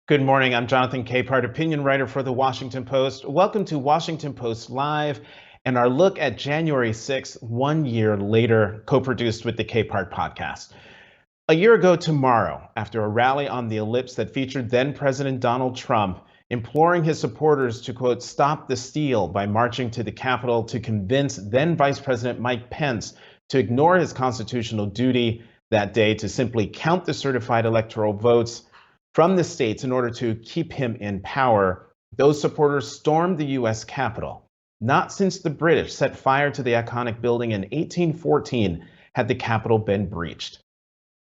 Good morning. I'm Jonathan Capehart, opinion writer for The Washington Post. Welcome to Washington Post Live and our look at January 6th, 1 year later, co-produced with the Capehart podcast. A year ago tomorrow, after a rally on the Ellipse that featured then President Donald Trump imploring his supporters to, quote, stop the steal by marching to the Capitol to convince then Vice President Mike Pence to ignore his constitutional duty that day to simply count the certified electoral votes from the states in order to keep him in power, those supporters stormed the U.S. Capitol. Not since the British set fire to the iconic building in 1814 had the Capitol been breached.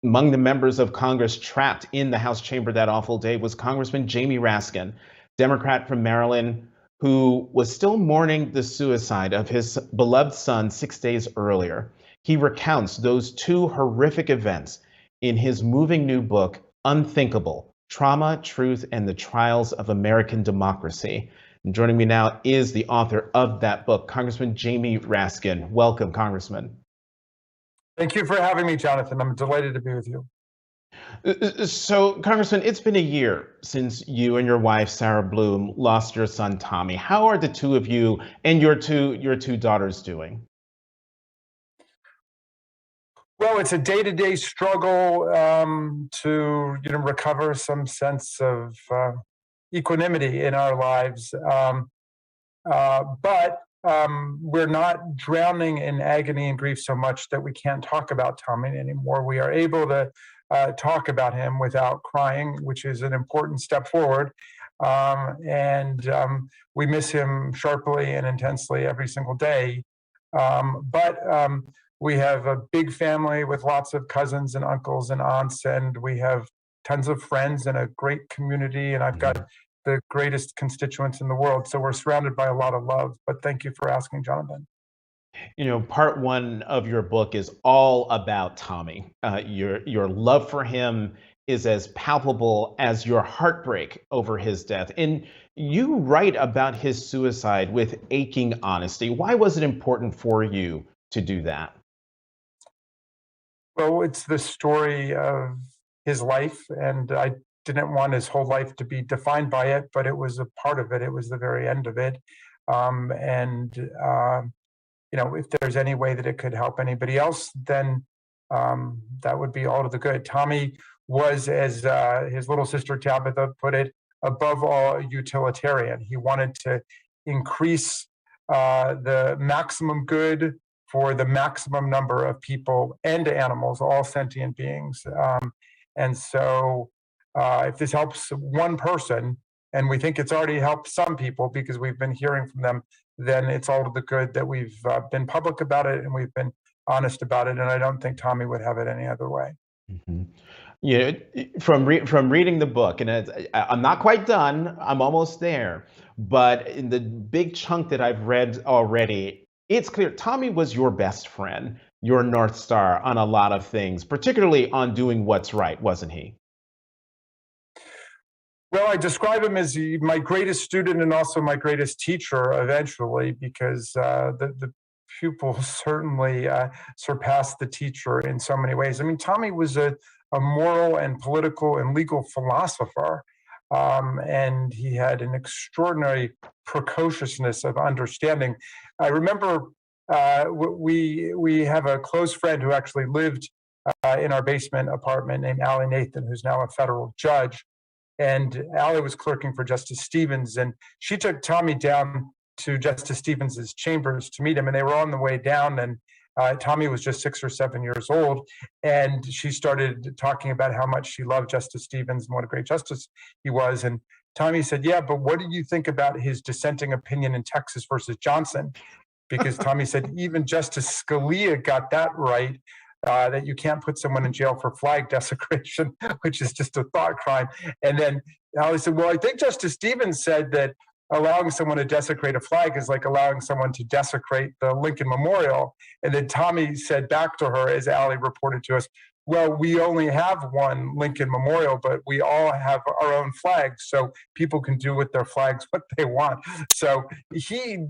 Among the members of Congress trapped in the House chamber that awful day was Congressman Jamie Raskin, Democrat from Maryland, who was still mourning the suicide of his beloved son 6 days earlier. He recounts those two horrific events in his moving new book, Unthinkable: Trauma, Truth, and the Trials of American Democracy. And joining me now is the author of that book, Congressman Jamie Raskin. Welcome, Congressman. Thank you for having me, Jonathan. I'm delighted to be with you. So, Congressman, it's been a year since you and your wife, Sarah Bloom, lost your son, Tommy. How are the two of you and your two daughters doing? Well, it's a day-to-day struggle to recover some sense of equanimity in our lives, but we're not drowning in agony and grief so much that we can't talk about Tommy anymore. We are able to talk about him without crying, which is an important step forward. We miss him sharply and intensely every single day. But we have a big family with lots of cousins and uncles and aunts, and we have tons of friends and a great community. And I've got the greatest constituents in the world. So we're surrounded by a lot of love. But thank you for asking, Jonathan. You know, part one of your book is all about Tommy. Your love for him is as palpable as your heartbreak over his death. And you write about his suicide with aching honesty. Why was it important for you to do that? Well, it's the story of his life, and I didn't want his whole life to be defined by it, but it was a part of it. It was the very end of it. If there's any way that it could help anybody else, then that would be all to the good. Tommy was, as his little sister Tabitha put it, above all a utilitarian. He wanted to increase the maximum good for the maximum number of people and animals, all sentient beings. If this helps one person, and we think it's already helped some people because we've been hearing from them, then it's all to the good that we've been public about it and we've been honest about it. And I don't think Tommy would have it any other way. Mm-hmm. Yeah, from reading the book, and I'm not quite done. I'm almost there. But in the big chunk that I've read already, it's clear Tommy was your best friend, your North Star on a lot of things, particularly on doing what's right, wasn't he? Well, I describe him as my greatest student and also my greatest teacher eventually, because the pupil certainly surpassed the teacher in so many ways. I mean, Tommy was a moral and political and legal philosopher, and he had an extraordinary precociousness of understanding. I remember we have a close friend who actually lived in our basement apartment named Allie Nathan, who's now a federal judge. And Allie was clerking for Justice Stevens, and she took Tommy down to Justice Stevens's chambers to meet him, and they were on the way down, and Tommy was just 6 or 7 years old, and she started talking about how much she loved Justice Stevens and what a great justice he was, and Tommy said, yeah, but what do you think about his dissenting opinion in Texas versus Johnson? Because Tommy said even Justice Scalia got that right, that you can't put someone in jail for flag desecration, which is just a thought crime. And then Allie said, well, I think Justice Stevens said that allowing someone to desecrate a flag is like allowing someone to desecrate the Lincoln Memorial. And then Tommy said back to her, as Allie reported to us, well, we only have one Lincoln Memorial, but we all have our own flags, so people can do with their flags what they want. So he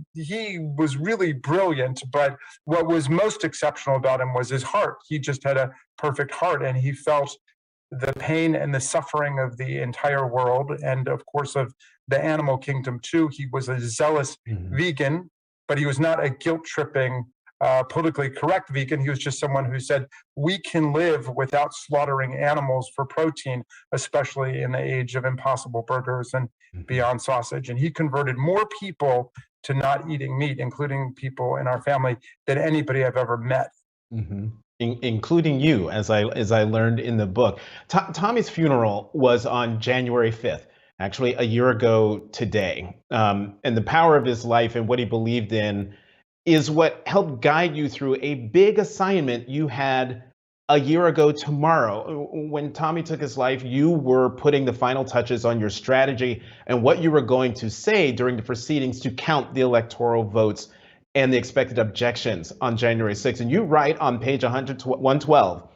was really brilliant, but what was most exceptional about him was his heart. He just had a perfect heart, and he felt the pain and the suffering of the entire world, and of course of the animal kingdom too. He was a zealous vegan, but he was not a guilt-tripping, politically correct vegan. He was just someone who said, we can live without slaughtering animals for protein, especially in the age of Impossible Burgers and Beyond Sausage. And he converted more people to not eating meat, including people in our family, than anybody I've ever met. Including you, as I learned in the book. Tommy's funeral was on January 5th, actually a year ago today. And the power of his life and what he believed in is what helped guide you through a big assignment you had a year ago tomorrow. When Tommy took his life, you were putting the final touches on your strategy and what you were going to say during the proceedings to count the electoral votes and the expected objections on January 6th. And you write on page 112,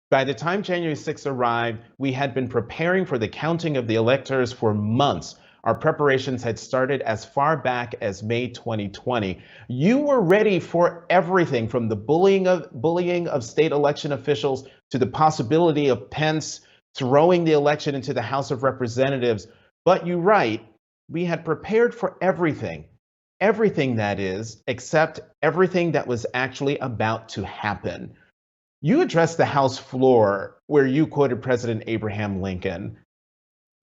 by the time January 6th arrived, we had been preparing for the counting of the electors for months. Our preparations had started as far back as May 2020. You were ready for everything from the bullying of state election officials to the possibility of Pence throwing the election into the House of Representatives. But you write, we had prepared for everything. Everything, that is, except everything that was actually about to happen. You addressed the House floor where you quoted President Abraham Lincoln.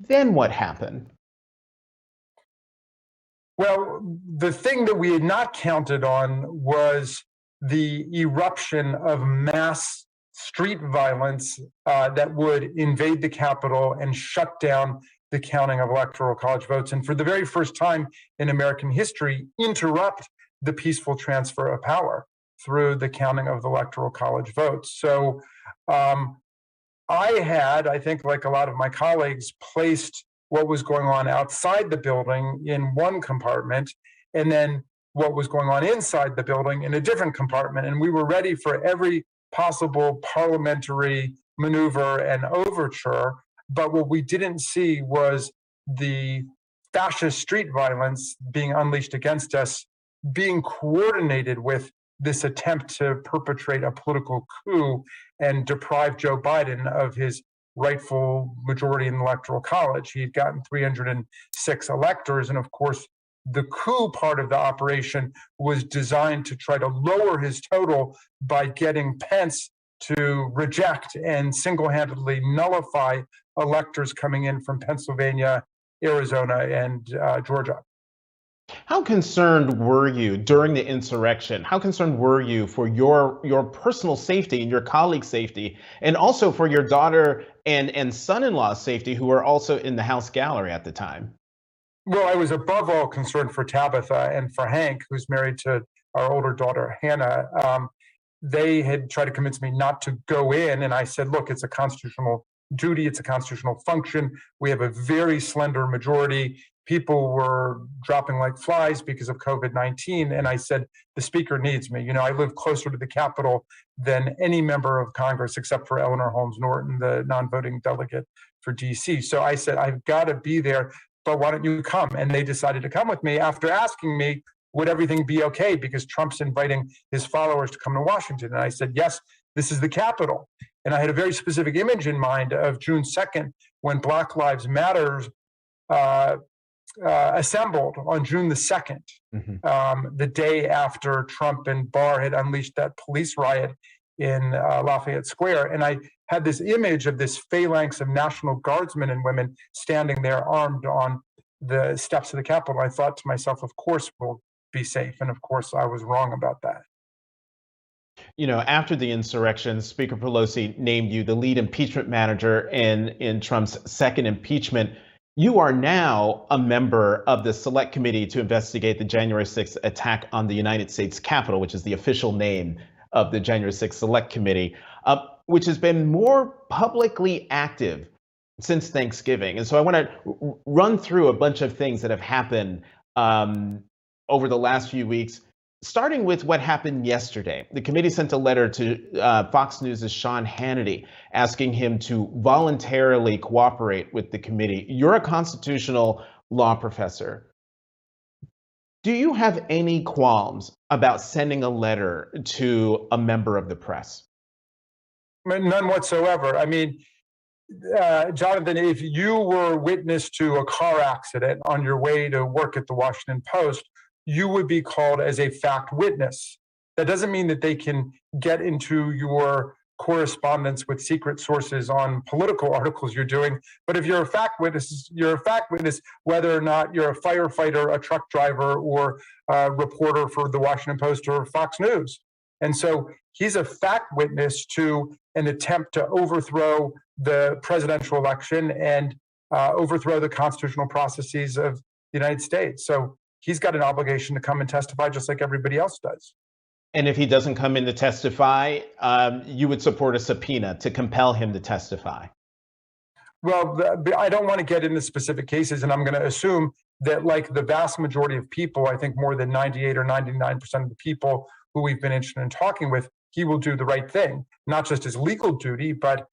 Then what happened? Well, the thing that we had not counted on was the eruption of mass street violence that would invade the Capitol and shut down the counting of electoral college votes, and for the very first time in American history, interrupt the peaceful transfer of power through the counting of the electoral college votes. So I had, I think like a lot of my colleagues, placed what was going on outside the building in one compartment, and then what was going on inside the building in a different compartment. And we were ready for every possible parliamentary maneuver and overture. But what we didn't see was the fascist street violence being unleashed against us, being coordinated with this attempt to perpetrate a political coup and deprive Joe Biden of his rightful majority in the Electoral College. He'd gotten 306 electors. And of course, the coup part of the operation was designed to try to lower his total by getting Pence to reject and single-handedly nullify electors coming in from Pennsylvania, Arizona, and Georgia. How concerned were you during the insurrection? How concerned were you for your personal safety and your colleagues' safety, and also for your daughter and son-in-law's safety, who were also in the House gallery at the time? Well, I was above all concerned for Tabitha and for Hank, who's married to our older daughter, Hannah. They had tried to convince me not to go in, and I said, look, it's a constitutional duty, it's a constitutional function. We have a very slender majority. People were dropping like flies because of COVID-19. And I said, the speaker needs me. You know, I live closer to the Capitol than any member of Congress, except for Eleanor Holmes Norton, the non-voting delegate for DC. So I said, I've got to be there, but why don't you come? And they decided to come with me after asking me, would everything be okay? Because Trump's inviting his followers to come to Washington. And I said, yes, this is the Capitol. And I had a very specific image in mind of June 2nd, when Black Lives Matter assembled on June the 2nd, the day after Trump and Barr had unleashed that police riot in Lafayette Square. And I had this image of this phalanx of National Guardsmen and women standing there armed on the steps of the Capitol. I thought to myself, of course we'll be safe. And of course I was wrong about that. You know, after the insurrection, Speaker Pelosi named you the lead impeachment manager in Trump's second impeachment. You are now a member of the Select Committee to investigate the January 6th attack on the United States Capitol, which is the official name of the January 6th Select Committee, which has been more publicly active since Thanksgiving. And so I want to run through a bunch of things that have happened over the last few weeks, starting with what happened yesterday. The committee sent a letter to Fox News' Sean Hannity asking him to voluntarily cooperate with the committee. You're a constitutional law professor. Do you have any qualms about sending a letter to a member of the press? None whatsoever. I mean, Jonathan, if you were witness to a car accident on your way to work at the Washington Post, you would be called as a fact witness. That doesn't mean that they can get into your correspondence with secret sources on political articles you're doing. But if you're a fact witness, you're a fact witness, whether or not you're a firefighter, a truck driver, or a reporter for the Washington Post or Fox News. And so he's a fact witness to an attempt to overthrow the presidential election and overthrow the constitutional processes of the United States. So he's got an obligation to come and testify just like everybody else does. And if he doesn't come in to testify, you would support a subpoena to compel him to testify. Well, I don't want to get into specific cases, and I'm going to assume that, like the vast majority of people, I think more than 98 or 99% of the people who we've been interested in talking with, he will do the right thing, not just his legal duty, but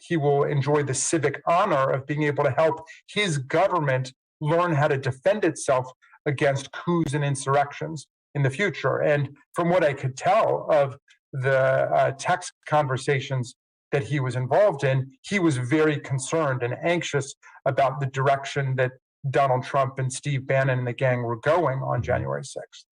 he will enjoy the civic honor of being able to help his government learn how to defend itself against coups and insurrections in the future. And from what I could tell of the text conversations that he was involved in, he was very concerned and anxious about the direction that Donald Trump and Steve Bannon and the gang were going on January 6th.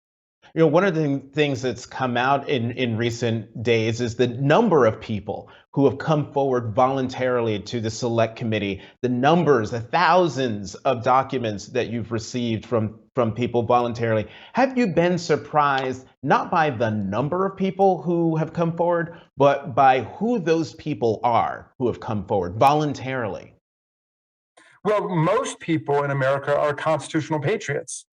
You know, one of the things that's come out in recent days is the number of people who have come forward voluntarily to the select committee, the numbers, the thousands of documents that you've received from people voluntarily. Have you been surprised, not by the number of people who have come forward, but by who those people are who have come forward voluntarily? Well, most people in America are constitutional patriots,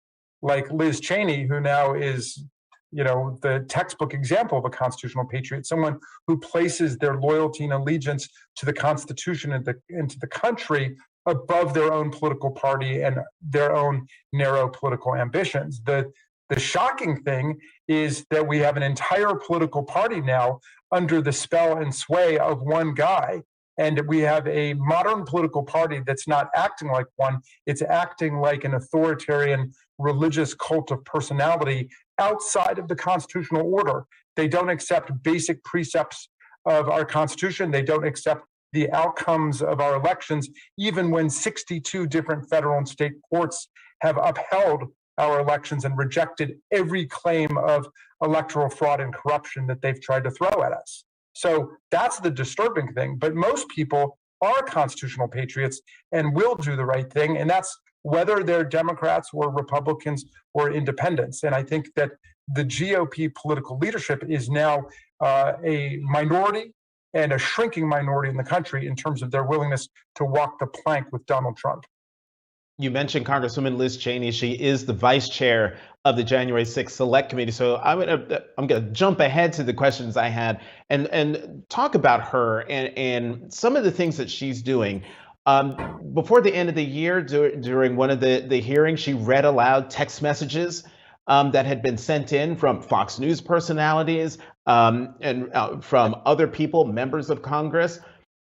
like Liz Cheney, who now is, the textbook example of a constitutional patriot, someone who places their loyalty and allegiance to the Constitution and to the country above their own political party and their own narrow political ambitions. The shocking thing is that we have an entire political party now under the spell and sway of one guy. And we have a modern political party that's not acting like one. It's acting like an authoritarian religious cult of personality outside of the constitutional order. They don't accept basic precepts of our Constitution. They don't accept the outcomes of our elections, even when 62 different federal and state courts have upheld our elections and rejected every claim of electoral fraud and corruption that they've tried to throw at us. So that's the disturbing thing. But most people are constitutional patriots and will do the right thing. And that's whether they're Democrats or Republicans or independents. And I think that the GOP political leadership is now a minority and a shrinking minority in the country in terms of their willingness to walk the plank with Donald Trump. You mentioned Congresswoman Liz Cheney. She is the vice chair of the January 6th Select Committee. So I'm going to jump ahead to the questions I had and talk about her and some of the things that she's doing. Before the end of the year, during one of the hearings, she read aloud text messages that had been sent in from Fox News personalities and from other people, members of Congress.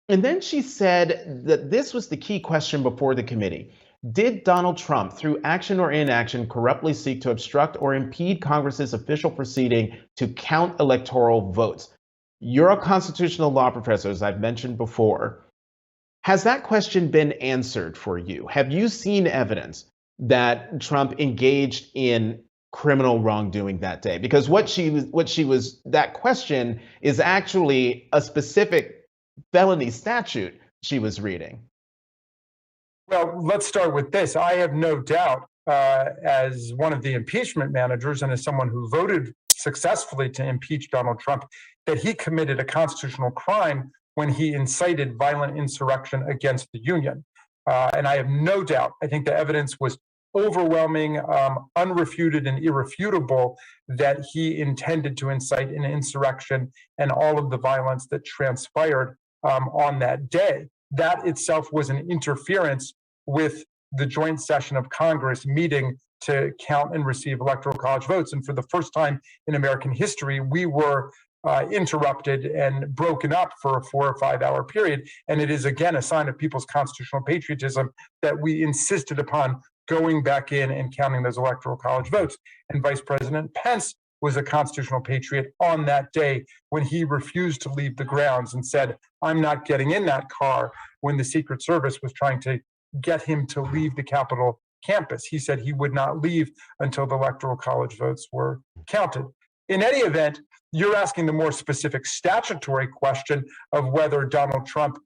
And then she said that this was the key question before the committee. Did Donald Trump, through action or inaction, corruptly seek to obstruct or impede Congress's official proceeding to count electoral votes? You're a constitutional law professor, as I've mentioned before. Has that question been answered for you? Have you seen evidence that Trump engaged in criminal wrongdoing that day? Because that question is actually a specific felony statute she was reading. Well, let's start with this. I have no doubt, as one of the impeachment managers and as someone who voted successfully to impeach Donald Trump, that he committed a constitutional crime when he incited violent insurrection against the Union. And I have no doubt, I think the evidence was overwhelming, unrefuted and irrefutable, that he intended to incite an insurrection and all of the violence that transpired on that day. That itself was an interference with the joint session of Congress meeting to count and receive electoral college votes. And for the first time in American history, we were interrupted and broken up for a 4 or 5 hour period. And it is, again, a sign of people's constitutional patriotism that we insisted upon going back in and counting those electoral college votes. And Vice President Pence was a constitutional patriot on that day when he refused to leave the grounds and said, I'm not getting in that car when the Secret Service was trying to get him to leave the Capitol campus. He said he would not leave until the Electoral College votes were counted. In any event, you're asking the more specific statutory question of whether Donald Trump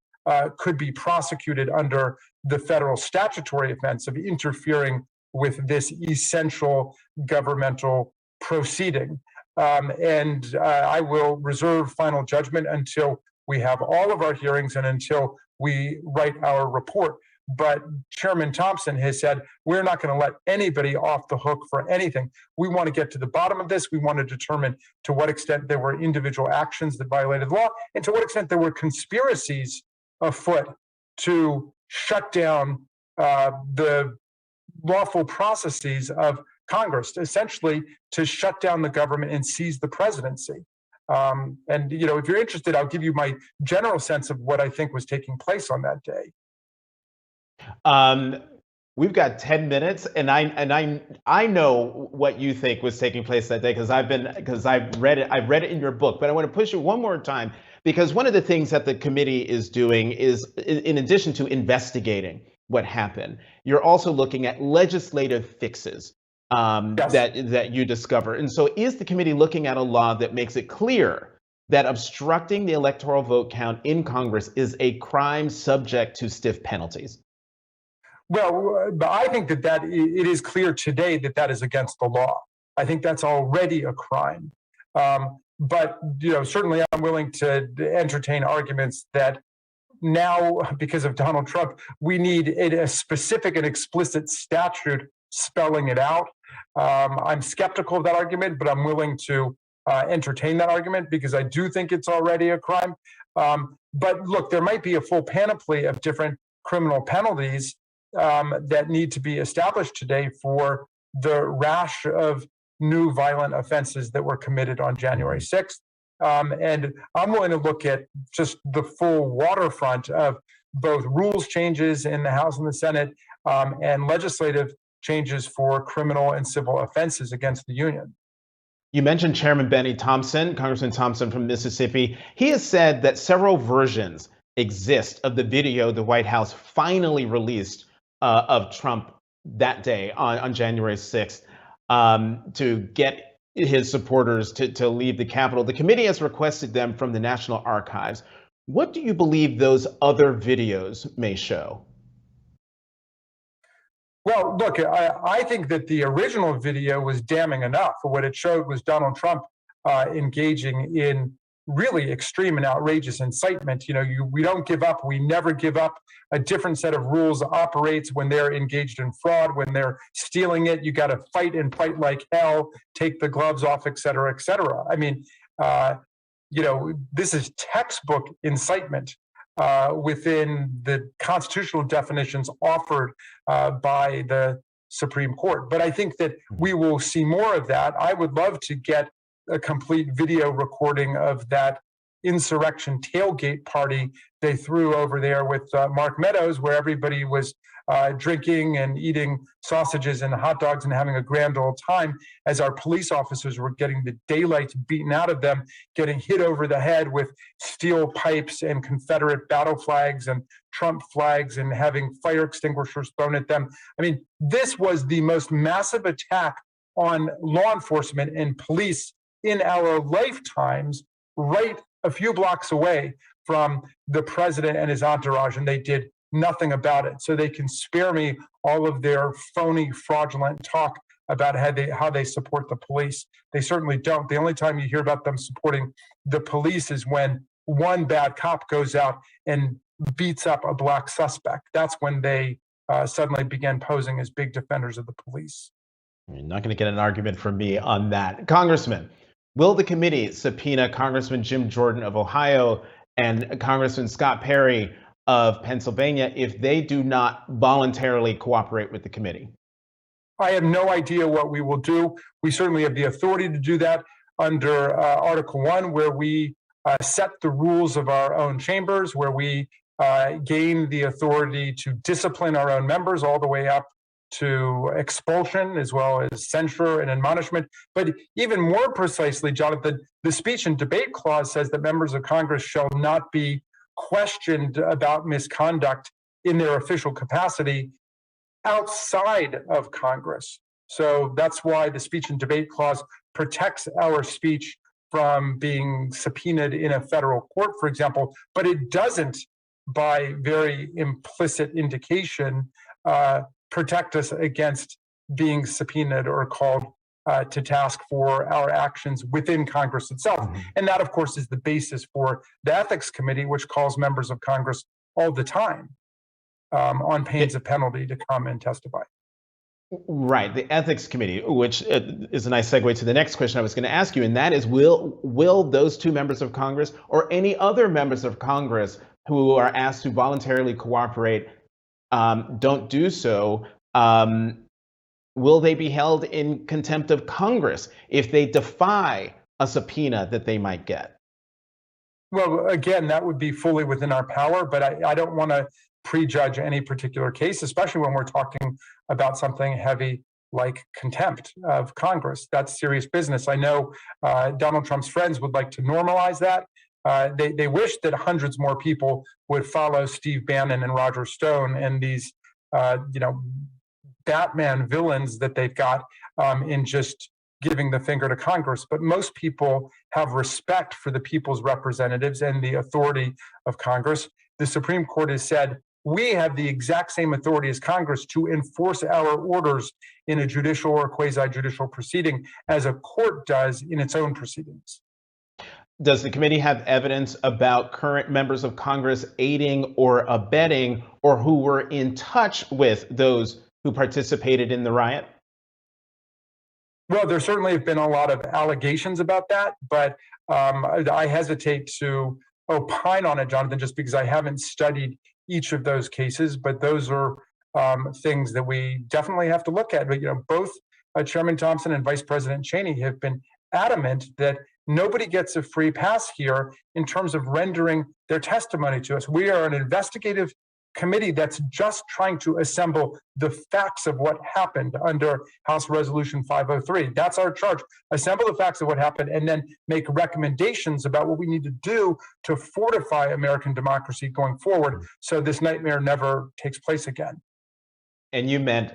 could be prosecuted under the federal statutory offense of interfering with this essential governmental proceeding. I will reserve final judgment until we have all of our hearings and until we write our report. But Chairman Thompson has said, we're not going to let anybody off the hook for anything. We want to get to the bottom of this. We want to determine to what extent there were individual actions that violated law and to what extent there were conspiracies afoot to shut down the lawful processes of Congress, essentially to shut down the government and seize the presidency. If you're interested, I'll give you my general sense of what I think was taking place on that day. We've got 10 minutes, and I know what you think was taking place that day because I've read it in your book. But I want to push you one more time because one of the things that the committee is doing is, in addition to investigating what happened, you're also looking at legislative fixes Yes. that you discover. And so, is the committee looking at a law that makes it clear that obstructing the electoral vote count in Congress is a crime subject to stiff penalties? Well, I think that it is clear today that is against the law. I think that's already a crime. But certainly I'm willing to entertain arguments that now, because of Donald Trump, we need a specific and explicit statute spelling it out. I'm skeptical of that argument, but I'm willing to entertain that argument because I do think it's already a crime. But look, there might be a full panoply of different criminal penalties that need to be established today for the rash of new violent offenses that were committed on January 6th. And I'm willing to look at just the full waterfront of both rules changes in the House and the Senate and legislative changes for criminal and civil offenses against the Union. You mentioned Chairman Benny Thompson, Congressman Thompson from Mississippi. He has said that several versions exist of the video the White House finally released of Trump that day on January 6th to get his supporters to leave the Capitol. The committee has requested them from the National Archives. What do you believe those other videos may show? Well, look, I think that the original video was damning enough. What it showed was Donald Trump engaging in really extreme and outrageous incitement. We don't give up. We never give up. A different set of rules operates when they're engaged in fraud, when they're stealing it. You got to fight and fight like hell, take the gloves off, et cetera, et cetera. I mean, this is textbook incitement within the constitutional definitions offered by the Supreme Court. But I think that we will see more of that. I would love to get a complete video recording of that insurrection tailgate party they threw over there with Mark Meadows, where everybody was drinking and eating sausages and hot dogs and having a grand old time as our police officers were getting the daylight beaten out of them, getting hit over the head with steel pipes and Confederate battle flags and Trump flags and having fire extinguishers thrown at them. I mean, this was the most massive attack on law enforcement and police in our lifetimes, right a few blocks away from the president and his entourage, and they did nothing about it. So they can spare me all of their phony, fraudulent talk about how they support the police. They certainly don't. The only time you hear about them supporting the police is when one bad cop goes out and beats up a black suspect. That's when they suddenly began posing as big defenders of the police. You're not going to get an argument from me on that. Congressman, will the committee subpoena Congressman Jim Jordan of Ohio and Congressman Scott Perry of Pennsylvania if they do not voluntarily cooperate with the committee? I have no idea what we will do. We certainly have the authority to do that under Article 1, where we set the rules of our own chambers, where we gain the authority to discipline our own members all the way up to expulsion as well as censure and admonishment. But even more precisely, Jonathan, the speech and debate clause says that members of Congress shall not be questioned about misconduct in their official capacity outside of Congress. So that's why the speech and debate clause protects our speech from being subpoenaed in a federal court, for example, but it doesn't, by very implicit indication, protect us against being subpoenaed or called to task for our actions within Congress itself. Mm-hmm. And that, of course, is the basis for the Ethics Committee, which calls members of Congress all the time on pains of penalty to come and testify. Right, the Ethics Committee, which is a nice segue to the next question I was going to ask you, and that is, will those two members of Congress or any other members of Congress who are asked to voluntarily cooperate don't do so, will they be held in contempt of Congress if they defy a subpoena that they might get? Well, again, that would be fully within our power, but I don't want to prejudge any particular case, especially when we're talking about something heavy like contempt of Congress. That's serious business. I know Donald Trump's friends would like to normalize that. They wish that hundreds more people would follow Steve Bannon and Roger Stone and these, Batman villains that they've got in just giving the finger to Congress. But most people have respect for the people's representatives and the authority of Congress. The Supreme Court has said, we have the exact same authority as Congress to enforce our orders in a judicial or quasi-judicial proceeding as a court does in its own proceedings. Does the committee have evidence about current members of Congress aiding or abetting or who were in touch with those who participated in the riot? Well, there certainly have been a lot of allegations about that, but I hesitate to opine on it, Jonathan, just because I haven't studied each of those cases, but those are things that we definitely have to look at. But both Chairman Thompson and Vice President Cheney have been adamant that nobody gets a free pass here in terms of rendering their testimony to us. We are an investigative committee that's just trying to assemble the facts of what happened under House Resolution 503. That's our charge. Assemble the facts of what happened and then make recommendations about what we need to do to fortify American democracy going forward so this nightmare never takes place again. And you meant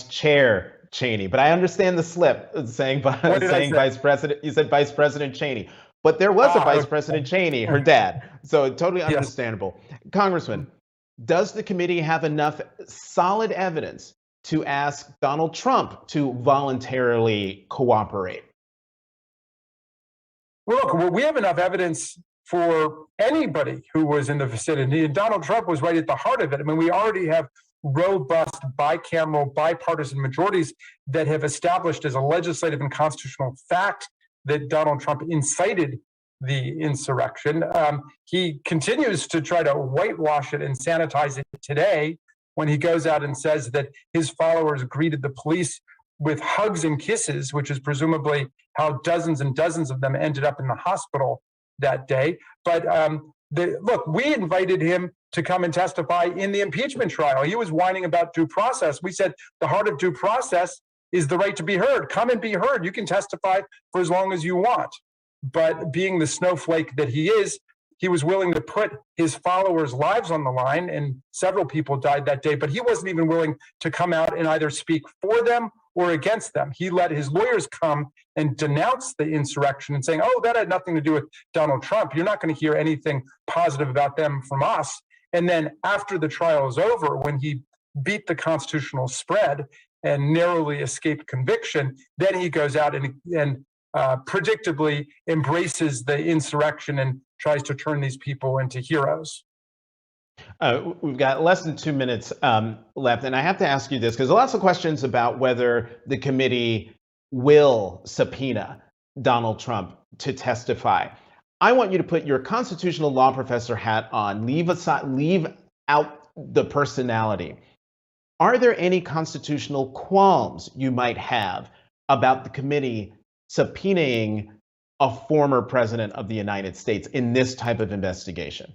Chair Cheney, but I understand the slip saying Vice President. You said Vice President Cheney, but there was a Vice President Cheney, her dad. So totally understandable. Yes. Congressman, does the committee have enough solid evidence to ask Donald Trump to voluntarily cooperate? Well, look, we have enough evidence for anybody who was in the vicinity, and Donald Trump was right at the heart of it. I mean, we already have robust bicameral, bipartisan majorities that have established as a legislative and constitutional fact that Donald Trump incited the insurrection. He continues to try to whitewash it and sanitize it today when he goes out and says that his followers greeted the police with hugs and kisses, which is presumably how dozens and dozens of them ended up in the hospital that day. But look, we invited him to come and testify in the impeachment trial. He was whining about due process. We said the heart of due process is the right to be heard. Come and be heard. You can testify for as long as you want. But being the snowflake that he is, he was willing to put his followers' lives on the line, and several people died that day, but he wasn't even willing to come out and either speak for them or against them. He let his lawyers come and denounce the insurrection and saying, oh, that had nothing to do with Donald Trump. You're not going to hear anything positive about them from us. And then after the trial is over, when he beat the constitutional spread and narrowly escaped conviction, then he goes out and predictably embraces the insurrection and tries to turn these people into heroes. We've got less than 2 minutes left, and I have to ask you this because lots of questions about whether the committee will subpoena Donald Trump to testify. I want you to put your constitutional law professor hat on, leave out the personality. Are there any constitutional qualms you might have about the committee subpoenaing a former president of the United States in this type of investigation?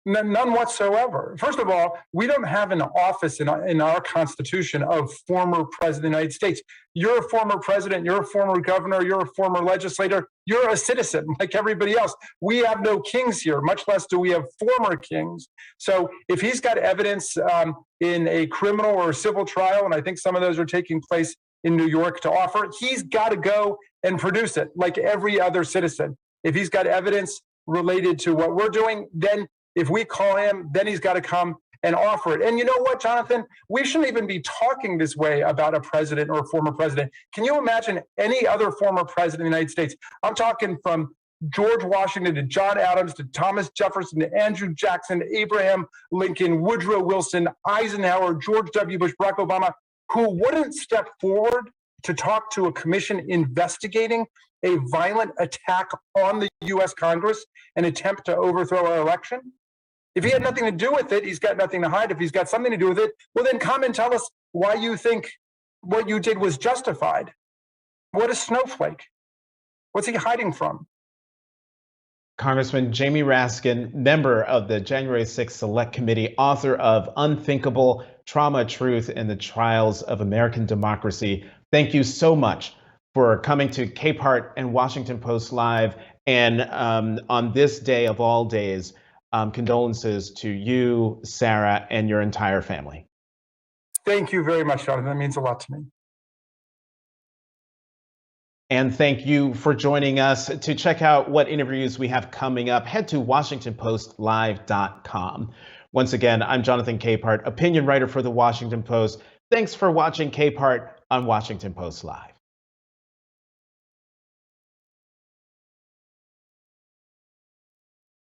None whatsoever. First of all, we don't have an office in our Constitution of former president of the United States. You're a former president, you're a former governor, you're a former legislator, you're a citizen like everybody else. We have no kings here, much less do we have former kings. So if he's got evidence in a criminal or civil trial, and I think some of those are taking place in New York to offer, he's got to go and produce it like every other citizen. If he's got evidence related to what we're doing, then if we call him, then he's got to come and offer it. And you know what, Jonathan? We shouldn't even be talking this way about a president or a former president. Can you imagine any other former president of the United States? I'm talking from George Washington to John Adams to Thomas Jefferson to Andrew Jackson, to Abraham Lincoln, Woodrow Wilson, Eisenhower, George W. Bush, Barack Obama, who wouldn't step forward to talk to a commission investigating a violent attack on the U.S. Congress, an attempt to overthrow our election? If he had nothing to do with it, he's got nothing to hide. If he's got something to do with it, well, then come and tell us why you think what you did was justified. What a snowflake. What's he hiding from? Congressman Jamie Raskin, member of the January 6th Select Committee, author of Unthinkable: Trauma, Truth, and the Trials of American Democracy. Thank you so much for coming to Capehart and Washington Post Live. And on this day of all days, condolences to you, Sarah, and your entire family. Thank you very much, Jonathan. That means a lot to me. And thank you for joining us. To check out what interviews we have coming up, head to WashingtonPostLive.com. Once again, I'm Jonathan Capehart, opinion writer for the Washington Post. Thanks for watching Capehart on Washington Post Live.